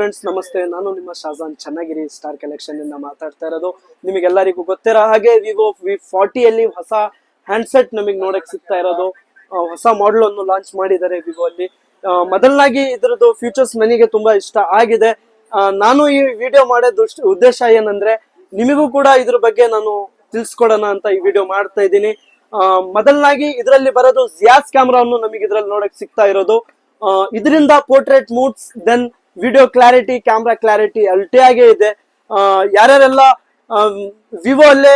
Friends ನಮಸ್ತೆ, ನಾನು ನಿಮ್ಮ ಶಾಜಾನ್ ಚನ್ನಗಿರಿ ಸ್ಟಾರ್ ಕಲೆಕ್ಷನ್ ಇಂದ ಮಾತಾಡ್ತಾ ಇರೋದು. ನಿಮಗೆಲ್ಲರಿಗೂ ಗೊತ್ತಿರೋ ಹಾಗೆ ವಿವೋ V40 ಅಲ್ಲಿ ಹೊಸ ಹ್ಯಾಂಡ್ಸೆಟ್ ನಮಗೆ ನೋಡಕ್ ಸಿಗ್ತಾ ಇರೋದು. ಹೊಸ ಮಾಡೆಲ್ ಅನ್ನು ಲಾಂಚ್ ಮಾಡಿದ್ದಾರೆ ವಿವೋ ಅಲ್ಲಿ. ಮೊದಲನಾಗಿ ಇದ್ರದ್ದು ಫ್ಯೂಚರ್ಸ್ ನನಗೆ ತುಂಬಾ ಇಷ್ಟ ಆಗಿದೆ. ನಾನು ಈ ವಿಡಿಯೋ ಮಾಡೋದು ಉದ್ದೇಶ ಏನಂದ್ರೆ ನಿಮಗೂ ಕೂಡ ಇದ್ರ ಬಗ್ಗೆ ನಾನು ತಿಳಿಸ್ಕೊಡೋಣ ಅಂತ ಈ ವಿಡಿಯೋ ಮಾಡ್ತಾ ಇದ್ದೀನಿ. ಮೊದಲನಾಗಿ ಇದರಲ್ಲಿ ಬರೋದು ಜಿಯಾಸ್ ಕ್ಯಾಮ್ರಾವನ್ನು ನಮಗೆ ಇದ್ರಲ್ಲಿ ನೋಡಕ್ ಸಿಗ್ತಾ ಇರೋದು. ಇದರಿಂದ portrait modes, then video clarity, camera clarity ಅಲ್ಟಿಯಾಗೆ ಇದೆ. ಯಾರ್ಯಾರೆಲ್ಲ ವಿವೋ ಅಲ್ಲೇ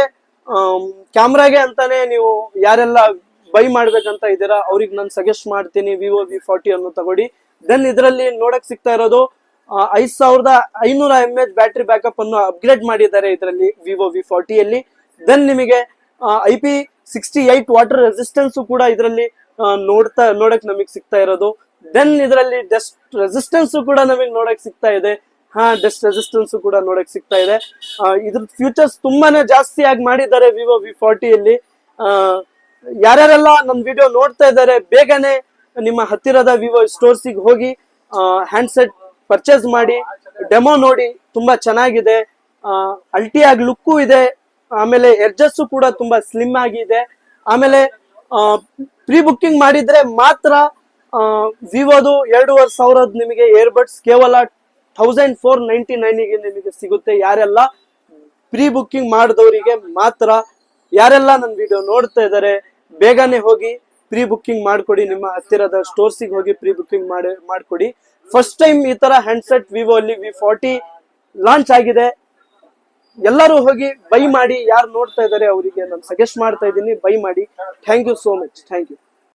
ಕ್ಯಾಮ್ರಾಗೆ ಅಂತಾನೆ ನೀವು ಯಾರೆಲ್ಲ ಬೈ ಮಾಡ್ಬೇಕಂತ ಇದ್ದೀರಾ ಅವ್ರಿಗೆ ನಾನು ಸಜೆಸ್ಟ್ ಮಾಡ್ತೀನಿ ವಿವೋ V40 ಅನ್ನು ತಗೊಳ್ಳಿ. ದೆನ್ ಇದರಲ್ಲಿ ನೋಡಕ್ ಸಿಗ್ತಾ ಇರೋದು 5500 mAh ಬ್ಯಾಟ್ರಿ ಬ್ಯಾಕಪ್ ಅನ್ನು ಅಪ್ಗ್ರೇಡ್ ಮಾಡಿದ್ದಾರೆ ಇದರಲ್ಲಿ ವಿವೋ V40 ಅಲ್ಲಿ. ದೆನ್ ನಿಮಗೆ IP68 ವಾಟರ್ ರೆಸಿಸ್ಟೆನ್ಸ್ ಕೂಡ ಇದರಲ್ಲಿ ನೋಡಕ್ ನಮಗೆ ಸಿಗ್ತಾ ಇರೋದು. ದೆನ್ ಇದರಲ್ಲಿ ಡಸ್ಟ್ ರೆಸಿಸ್ಟೆನ್ಸ್ ಕೂಡ ನಮಗೆ ನೋಡಕ್ ಸಿಗ್ತಾ ಇದೆ. ಡಸ್ಟ್ ರೆಸಿಸ್ಟೆನ್ಸ್ ಕೂಡ ನೋಡಕ್ ಸಿಗ್ತಾ ಇದೆ. ಇದ್ರ ಫ್ಯೂಚರ್ಸ್ ತುಂಬಾನೇ ಜಾಸ್ತಿ ಆಗಿ ಮಾಡಿದ್ದಾರೆ ವಿವೋ V40 ಅಲ್ಲಿ. ಯಾರ್ಯಾರೆಲ್ಲ ನಮ್ ವಿಡಿಯೋ ನೋಡ್ತಾ ಇದ್ದಾರೆ ಬೇಗನೆ ನಿಮ್ಮ ಹತ್ತಿರದ ವಿವೋ ಸ್ಟೋರ್ಸಿಗೆ ಹೋಗಿ ಹ್ಯಾಂಡ್ಸೆಟ್ ಪರ್ಚೇಸ್ ಮಾಡಿ, ಡೆಮೋ ನೋಡಿ. ತುಂಬಾ ಚೆನ್ನಾಗಿದೆ, ಅಲ್ಟಿಯಾಗಿ ಲುಕ್ಕು ಇದೆ. ಆಮೇಲೆ ಎಡ್ಜಸ್ ಕೂಡ ತುಂಬಾ ಸ್ಲಿಮ್ ಆಗಿದೆ. ಆಮೇಲೆ ಪ್ರೀ ಬುಕ್ಕಿಂಗ್ ಮಾಡಿದ್ರೆ ಮಾತ್ರ ವಿವೋದು 2500 ನಿಮಗೆ ಏರ್ಬಡ್ಸ್ ಕೇವಲ 1499 ಗೆ ನಿಮಗೆ ಸಿಗುತ್ತೆ. ಯಾರೆಲ್ಲ ಪ್ರೀ ಬುಕ್ಕಿಂಗ್ ಮಾಡಿದವರಿಗೆ ಮಾತ್ರ. ಯಾರೆಲ್ಲ ನನ್ನ ವಿಡಿಯೋ ನೋಡ್ತಾ ಇದ್ದಾರೆ ಬೇಗನೆ ಹೋಗಿ ಪ್ರೀ ಬುಕ್ಕಿಂಗ್ ಮಾಡ್ಕೊಡಿ. ನಿಮ್ಮ ಹತ್ತಿರದ ಸ್ಟೋರ್ಸಿಗೆ ಹೋಗಿ ಪ್ರೀ ಬುಕ್ಕಿಂಗ್ ಮಾಡ್ಕೊಡಿ. ಫಸ್ಟ್ ಟೈಮ್ ಈ ತರ ಹ್ಯಾಂಡ್ಸೆಟ್ ವಿವೋ ಅಲ್ಲಿ V40 ಲಾಂಚ್ ಆಗಿದೆ. ಎಲ್ಲರೂ ಹೋಗಿ ಬೈ ಮಾಡಿ. ಯಾರು ನೋಡ್ತಾ ಇದ್ದಾರೆ ಅವರಿಗೆ ನಾನು ಸಜೆಸ್ಟ್ ಮಾಡ್ತಾ ಇದ್ದೀನಿ, ಬೈ ಮಾಡಿ. Thank you so much. Thank you.